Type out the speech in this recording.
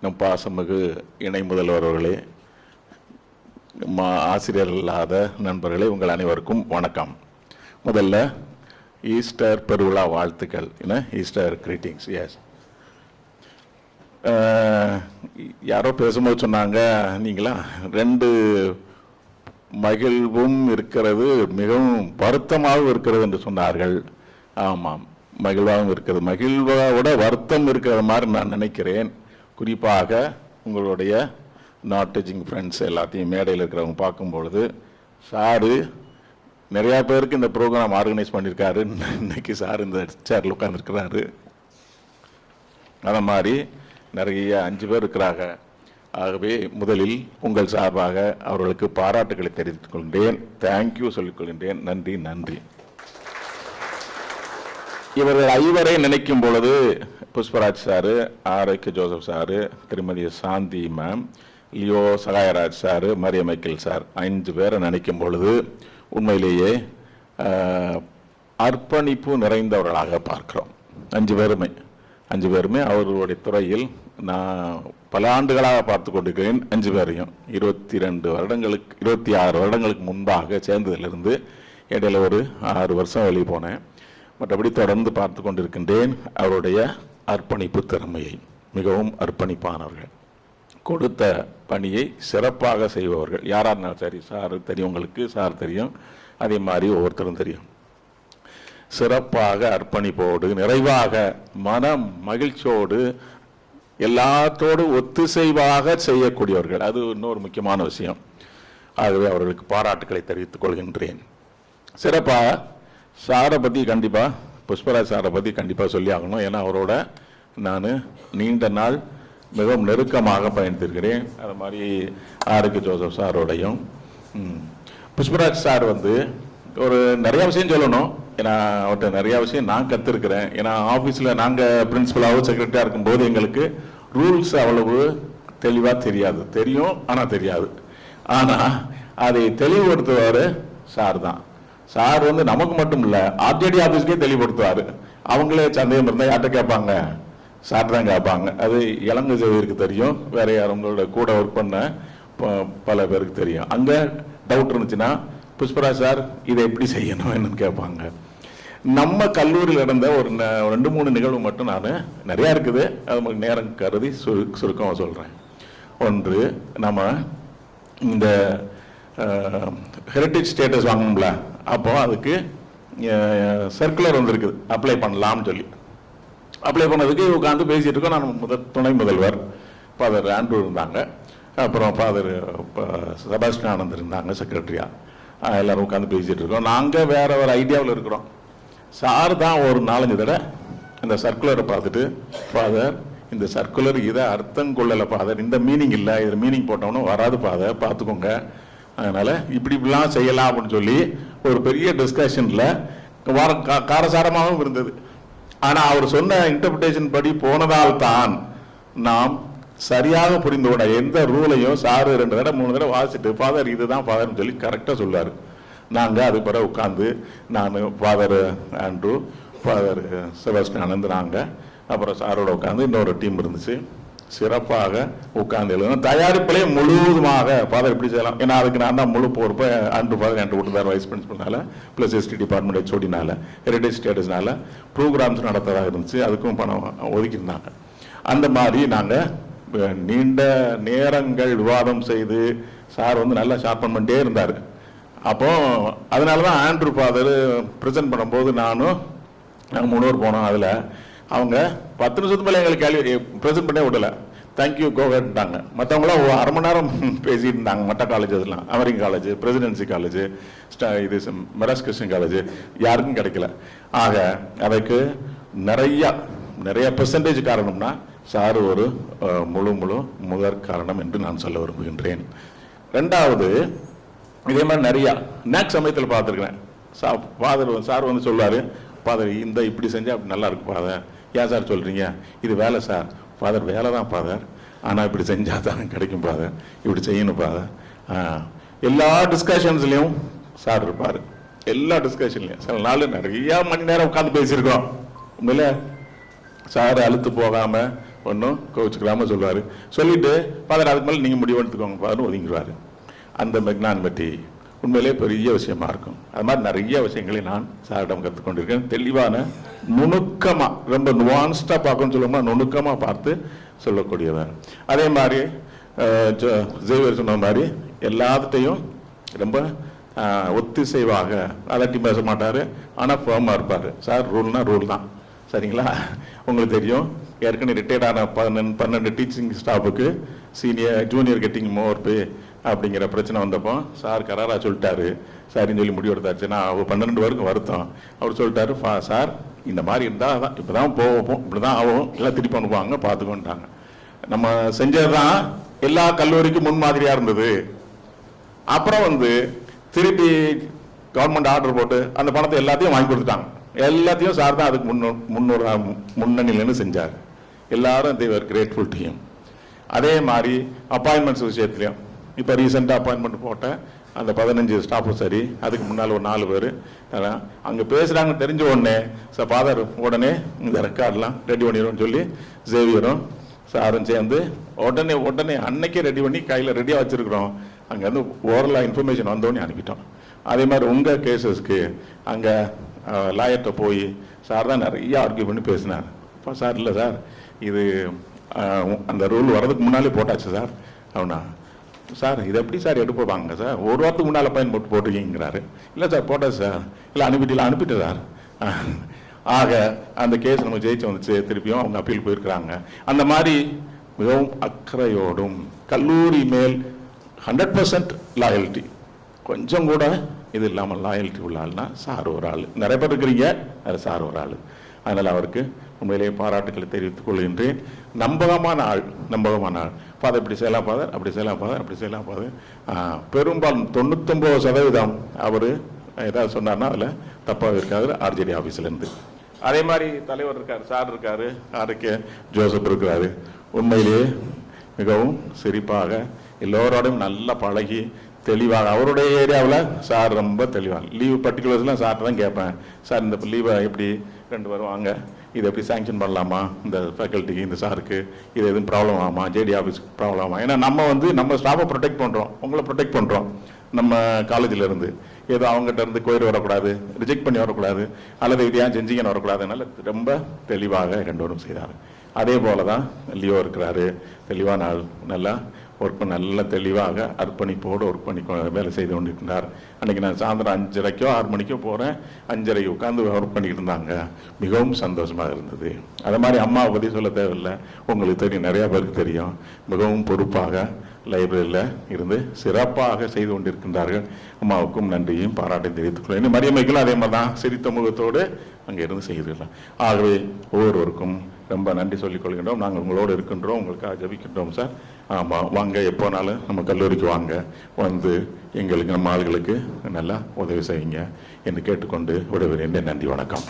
நம் பாசமிகு இணை முதல்வர் அவர்களே, ஆசிரியர் இல்லாத நண்பர்களே, உங்கள் அனைவருக்கும் வணக்கம். முதல்ல ஈஸ்டர் பெருவிழா வாழ்த்துக்கள். Easter greetings. எஸ், யாரோ பேசும்போது சொன்னாங்க, நீங்களா 2 மகிழ்வும் இருக்கிறது, மிகவும் வருத்தமாகவும் இருக்கிறது என்று சொன்னார்கள். ஆமாம், மகிழ்வாகவும் இருக்கிறது. மகிழ்வோட வருத்தம் இருக்கிற மாதிரி நான் நினைக்கிறேன். குறிப்பாக உங்களுடைய நாட் டச்சிங் ஃப்ரெண்ட்ஸ் எல்லாத்தையும் மேடையில் இருக்கிறவங்க பார்க்கும்பொழுது, சாரு நிறையா பேருக்கு இந்த ப்ரோக்ராம் ஆர்கனைஸ் பண்ணியிருக்காரு. இன்னைக்கு சார் இந்த சேரில் உட்காந்துருக்கிறாரு. அதை மாதிரி நிறைய 5 பேர் இருக்கிறாங்க. ஆகவே முதலில் உங்கள் சார்பாக அவர்களுக்கு பாராட்டுகளை தெரிவித்துக் கொள்கின்றேன். தேங்க்யூ சொல்லிக்கொள்கின்றேன். நன்றி நன்றி. இவர்கள் 5 நினைக்கும் பொழுது Pushparaj sir, Arokiya Joseph sir, திருமதி Shanthi ma'am, Leo Sagayaraj sir, Maria Michael sir, 5 பேரை நினைக்கும் பொழுது உண்மையிலேயே அர்ப்பணிப்பு நிறைந்தவர்களாக பார்க்கிறோம். 5 பேருமே அவர்களுடைய துறையில் நான் பல ஆண்டுகளாக பார்த்து கொண்டிருக்கிறேன். 5 பேரையும் 26 வருடங்களுக்கு முன்பாக சேர்ந்ததிலிருந்து இடையில ஒரு 6 வருஷம் வெளியே போனேன். மற்றபடி தொடர்ந்து பார்த்து கொண்டிருக்கின்றேன் அவருடைய அர்ப்பணிப்பு திறமையை. மிகவும் அர்ப்பணிப்பானவர்கள், கொடுத்த பணியை சிறப்பாக செய்பவர்கள். யாராக இருந்தாலும் சரி, சார் தெரியும், உங்களுக்கு சார் தெரியும், அதே மாதிரி ஒவ்வொருத்தரும் தெரியும். சிறப்பாக அர்ப்பணிப்போடு, நிறைவாக, மன மகிழ்ச்சியோடு, எல்லாத்தோடு ஒத்திசைவாக செய்யக்கூடியவர்கள். அது இன்னொரு முக்கியமான விஷயம். ஆகவே அவர்களுக்கு பாராட்டுக்களை தெரிவித்துக் கொள்கின்றேன். சிறப்பாக சாரை பற்றி கண்டிப்பாக, புஷ்பராஜ் சாரை பற்றி கண்டிப்பாக சொல்லி ஆகணும். ஏன்னா அவரோட நான் நீண்ட நாள் மிகவும் நெருக்கமாக பயணித்திருக்கிறேன். அது மாதிரி ஆரோக்கிய ஜோசப் சாரோடையும். புஷ்பராஜ் சார் ஒரு நிறையா விஷயம் சொல்லணும். ஏன்னா அவர்கிட்ட நிறையா விஷயம் நான் கற்றுருக்கிறேன். ஏன்னா ஆஃபீஸில் நாங்கள் பிரின்சிபலாகவும் செக்ரட்டரியாக இருக்கும்போது எங்களுக்கு ரூல்ஸ் அவ்வளவு தெளிவாக தெரியாது. தெரியும், ஆனால் தெரியாது. ஆனால் அதை தெளிவுபடுத்துவார் சார் தான். சார் நமக்கு மட்டும் இல்லை, ஆர்ஜேடி ஆஃபீஸ்க்கே தெளிவுபடுத்துவார். அவங்களே சந்தேகம் இருந்தால் யார்கிட்ட கேட்பாங்க? சார் தான் கேட்பாங்க. அது இளங்க சேவைக்கு தெரியும், வேற யார் உங்களோட கூட ஒர்க் பண்ண பல பேருக்கு தெரியும். அங்கே டவுட் இருந்துச்சுன்னா புஷ்பராஜ் சார் இதை எப்படி செய்யணும் என்னன்னு கேட்பாங்க. நம்ம கல்லூரியில் நடந்த ஒரு 2-3 நிகழ்வு மட்டும் நான், நிறையா இருக்குது, அது நேரம் கருதி சுருக்கமாக சொல்கிறேன். ஒன்று, நம்ம இந்த ஹெரிட்டேஜ் ஸ்டேட்டஸ் வாங்கணும்ல, அப்போ அதுக்கு சர்க்குலர் வந்திருக்குது, அப்ளை பண்ணலாம்னு சொல்லி. அப்ளை பண்ணதுக்கு உட்காந்து பேசிகிட்டு இருக்கோம். நான் துணை முதல்வர் ஃபாதர் ஆண்ட்ரூ இருந்தாங்க, அப்புறம் ஃபாதர் செபாஸ்டியன் ஆனந்த் இருந்தாங்க செக்ரட்டரியா. எல்லோரும் உட்காந்து பேசிகிட்டு இருக்கோம். நாங்கள் வேற ஒரு ஐடியாவில் இருக்கிறோம். சார் தான் ஒரு 4-5 தடவை இந்த சர்க்குலரை பார்த்துட்டு, ஃபாதர் இந்த சர்க்குலர் இதை அர்த்தம் கொள்ளலை ஃபாதர், இந்த மீனிங் இல்லை, இதில் மீனிங் போட்டோம்னா வராது ஃபாதர், பார்த்துக்கோங்க, அதனால் இப்படிலாம் செய்யலாம் அப்படின்னு சொல்லி ஒரு பெரிய டிஸ்கஷனில் காரசாரமாகவும் இருந்தது. ஆனால் அவர் சொன்ன இன்டர்பிரிட்டேஷன் படி போனதால் தான் நாம் சரியாக புரிந்து கொண்ட. எந்த ரூலையும் சாரு 2 தடவை 3 தடவை வாசிட்டு ஃபாதர் இதுதான் ஃபாதர்னு சொல்லி கரெக்டாக சொல்லுவார். நாங்கள் அது பிறகு உட்காந்து, நான் father Andrew, father Sebastian Anand, நாங்கள் அப்புறம் சாரோட உட்காந்து இன்னொரு டீம் இருந்துச்சு, சிறப்பாக உட்கார்ந்து எழுதணும். தயாரிப்பிலே முழுவதுமாக ஃபாதர் இப்படி செய்யலாம். ஏன்னா அதுக்கு நான் தான் முழு பொறுப்பை ஆண்ட்ரூ ஃபாதர் என்கிட்ட விட்டுருந்தார், வைஸ் பிரின்சிபல்னால, ப்ளஸ் எஸ்டி டிபார்ட்மெண்ட் ஹெச்ஓடினால, ஹெரிட்டேஜ் ஸ்டேட்டஸ்னால ப்ரோக்ராம்ஸ் நடத்ததாக இருந்துச்சு, அதுக்கும் பணம் ஒதுக்கியிருந்தாங்க. அந்த மாதிரி நாங்கள் நீண்ட நேரங்கள் விவாதம் செய்து சார் நல்லா ஷார்ப்பன் பண்ணிட்டே இருந்தார். அப்போ அதனால தான் ஆண்ட்ரூ ஃபாதர் ப்ரெசென்ட் பண்ணும்போது நாங்கள் 3 பேர் போனோம். அதில் அவங்க 10 நிமிஷத்துக்கு மேலே எங்களுக்கு கேள்வி ப்ரெசென்ட் பண்ணே விடலை. தேங்க்யூ கோகட்டாங்க. மற்றவங்களாம் 1/2 மணி நேரம் பேசிட்டு இருந்தாங்க. மற்ற காலேஜ், அதெல்லாம் அமெரிக்கன் காலேஜ், பிரசிடென்சி காலேஜ், இது மெராஸ் கிறிஸ்டியன் காலேஜ், யாருக்கும் கிடைக்கல. ஆக அதுக்கு நிறைய பெர்சன்டேஜ் காரணம்னா சார் ஒரு முதற் காரணம் என்று நான் சொல்ல விரும்புகின்றேன். 2வது, இதே மாதிரி நிறையா நேக் சமயத்தில் பார்த்துருக்கிறேன். சார் சொல்லுவார், ஃபாதர் இந்த இப்படி செஞ்சால் அப்படி நல்லா இருக்கு ஃபாதர். ஏன் சார் சொல்கிறீங்க? இது வேலை சார். ஃபாதர் வேலை தான் ஃபாதர், ஆனால் இப்படி செஞ்சால் தான் கிடைக்கும் ஃபாதர், இப்படி செய்யணும் ஃபாதர். எல்லா டிஸ்கஷன்ஸ்லேயும் சார் இருப்பார். எல்லா டிஸ்கஷன்லையும் சில நாள் நிறையா மணி நேரம் உட்காந்து பேசியிருக்கோம். உண்மையில சார் அழுத்து போகாமல் ஒன்றும் கோவிச்சுக்கலாம சொல்லுவார். சொல்லிட்டு ஃபாதர் அதுக்கு மேலே நீங்கள் முடிவு எடுத்துக்கோங்க ஃபாதர் ஒதுங்கிடுவார். அந்த மெக்னானிமிட்டி உண்மையிலே பெரிய விஷயமா இருக்கும். அது மாதிரி நிறைய விஷயங்களை நான் சாரிடம் கற்றுக்கொண்டிருக்கேன். தெளிவான நுணுக்கமாக, ரொம்ப நுவான்ஸ்டாக பார்க்கணும்னு சொல்லுவோம்னா நுணுக்கமாக பார்த்து சொல்லக்கூடியவர். அதே மாதிரி ஜேவியர் சொன்ன மாதிரி எல்லாத்தையும் ரொம்ப ஒத்திசைவாக அலட்டி பேச மாட்டார், ஆனால் ஃபேமாக இருப்பார். சார் ரூல்னா ரூல் தான், சரிங்களா? உங்களுக்கு தெரியும், ஏற்கனவே ரிட்டையர்டான 12 டீச்சிங் ஸ்டாஃபுக்கு ஜூனியர் கெட்டிங் மோர் பே அப்படிங்கிற பிரச்சனை வந்தப்போ சார் கராராக சொல்லிட்டாரு. சரின்னு சொல்லி முடிவு எடுத்தாச்சு. நான் அவர் 12 வரைக்கும் வருத்தம். அவர் சொல்லிட்டாரு, சார் இந்த மாதிரி இருந்தால் தான் இப்போ தான் போவோம், இப்படி தான் ஆகும், எல்லாம் திருப்பி அனுப்புவாங்க பார்த்துக்கோன்ட்டாங்க. நம்ம செஞ்சது தான் எல்லா கல்லூரிக்கும் முன்மாதிரியாக இருந்தது. அப்புறம் திருப்பி கவர்மெண்ட் ஆர்டர் போட்டு அந்த பணத்தை எல்லாத்தையும் வாங்கி கொடுத்துட்டாங்க. எல்லாத்தையும் சார் தான் அதுக்கு முன்னணியிலன்னு செஞ்சார். எல்லாரும் தேவர் கிரேட்ஃபுல் டீம். அதே மாதிரி அப்பாயின்மெண்ட்ஸ் விஷயத்துலையும் இப்போ ரீசெண்டாக அப்பாயின்மெண்ட் போட்டேன். அந்த 15 ஸ்டாஃபும் சரி, அதுக்கு முன்னால் ஒரு 4 பேர் அங்கே பேசுகிறாங்க தெரிஞ்ச உடனே ஃபாதர் உடனே இந்த ரெக்கார்டெலாம் ரெடி பண்ணிடுவோம்னு சொல்லி ஜேவியரும் சாரும் சேர்ந்து உடனே அன்னைக்கே ரெடி பண்ணி கையில் ரெடியாக வச்சுருக்குறோம். அங்கேருந்து ஓரலாக இன்ஃபர்மேஷன் வந்தோடனே அனுப்பிட்டோம். அதே மாதிரி உங்கள் கேசஸ்க்கு அங்கே லாயர்கிட்ட போய் சார் தான் நிறைய ஆர்கியூ பண்ணி பேசினார். அப்போ சார் இல்லை சார், இது அந்த ரூல் வர்றதுக்கு முன்னாலே போட்டாச்சு சார். அவனா சார் இது எப்படி சார் எடுப்பாங்க சார், ஒரு வாரத்துக்கு முன்னால் அப்பாயின்மெண்ட் போட்டிருக்கீங்கிறாரு. இல்லை சார் போட்டாச்சு சார். இல்லை அனுப்பிட்டு சார். ஆக அந்த கேஸ் நம்ம ஜெயிச்சு வந்துச்சு. திருப்பியும் அவங்க அப்பீல் போயிருக்கிறாங்க. அந்த மாதிரி மிகவும் அக்கறையோடும் கல்லூரி மேல் 100% லாயல்ட்டி, கொஞ்சம் கூட இது இல்லாமல் லாயல்ட்டி உள்ள ஆள்னா சார் ஒரு ஆள். நிறைய பேர் இருக்கிறீங்க, அது சார் ஒரு ஆள். அதனால் அவருக்கு உண்மையிலேயே பாராட்டுக்களை தெரிவித்துக் கொள்கின்றேன். நம்பகமான ஆள். ஃபாதர் இப்படி செய்யலாம், ஃபாதர் அப்படி செய்யலாம், ஃபாதர் அப்படி செய்யலாம், ஃபாதர். பெரும்பாலும் 99% அவர் ஏதாவது சொன்னார்னா அதில் தப்பாக இருக்காது ஆர்ஜேடி ஆஃபீஸ்லேருந்து. அதே மாதிரி தலைவர் இருக்கார், சார் இருக்கார், ஆர்கே ஜோசப் இருக்கிறாரு. உண்மையிலேயே மிகவும் சிரிப்பாக எல்லோரோடையும் நல்லா பழகி தெளிவாக, அவருடைய ஏரியாவில் சார் ரொம்ப தெளிவாக லீவ் பர்டிகுலர்ஸ்லாம் சார்ட்ட தான் கேட்பேன். சார் இந்த லீவை எப்படி 2 பேரும் வாங்க, இதை எப்படி சேங்ஷன் பண்ணலாமா, இந்த ஃபேக்கல்ட்டிக்கு இந்த சாருக்கு இது எதுவும் ப்ராப்ளம் ஆகுமா, ஜேடி ஆஃபீஸ்க்கு ப்ராப்ளம் ஆகுமா? ஏன்னா நம்ம நம்ம ஸ்டாஃபை ப்ரொடெக்ட் பண்ணுறோம், உங்களை ப்ரொடெக்ட் பண்ணுறோம். நம்ம காலேஜில் இருந்து ஏதோ அவங்ககிட்ட இருந்து கோயில் வரக்கூடாது, ரிஜெக்ட் பண்ணி வரக்கூடாது, அல்லது இது ஏன் செஞ்சீங்கன்னு வரக்கூடாதுனால ரொம்ப தெளிவாக 2 பேரும் செய்தார். அதே போல தான் லியோ இருக்கிறாரு. தெளிவான ஆள், நல்லா ஒர்க் பண்ண, நல்ல தெளிவாக அர்ப்பணிப்போடு ஒர்க் பண்ணி வேலை செய்து கொண்டிருக்கிறார். அன்றைக்கி நான் சாயந்தரம் 5:30 6 மணிக்கோ போகிறேன், 5:30 உட்காந்து ஒர்க் பண்ணிக்கிட்டு இருந்தாங்க. மிகவும் சந்தோஷமாக இருந்தது. அது மாதிரி அம்மாவை பற்றி சொல்ல தேவையில்லை, உங்களுக்கு தெரியும், நிறையா பேருக்கு தெரியும். மிகவும் பொறுப்பாக லைப்ரரியில் இருந்து சிறப்பாக செய்து கொண்டிருக்கின்றார்கள். அம்மாவுக்கும் நன்றியும் பாராட்டையும் தெரிவித்துக் கொள்ள. இன்னும் மரியமைக்கெல்லாம் அதே மாதிரி தான் சிரித்த முகத்தோடு அங்கே இருந்து செய்துக்கலாம். ஆகவே ஒவ்வொருவருக்கும் ரொம்ப நன்றி சொல்லிக் கொள்கின்றோம். நாங்கள் உங்களோடு இருக்கின்றோம், உங்களுக்காக ஜபிக்கின்றோம் சார். ஆமாம், வாங்க, எப்போனாலும் நம்ம கல்லூரிக்கு வாங்க, எங்களுக்கு நம்ம ஆளுகளுக்கு நல்லா உதவி செய்யுங்க என்று கேட்டுக்கொண்டு விடுகிறேன். நன்றி, வணக்கம்.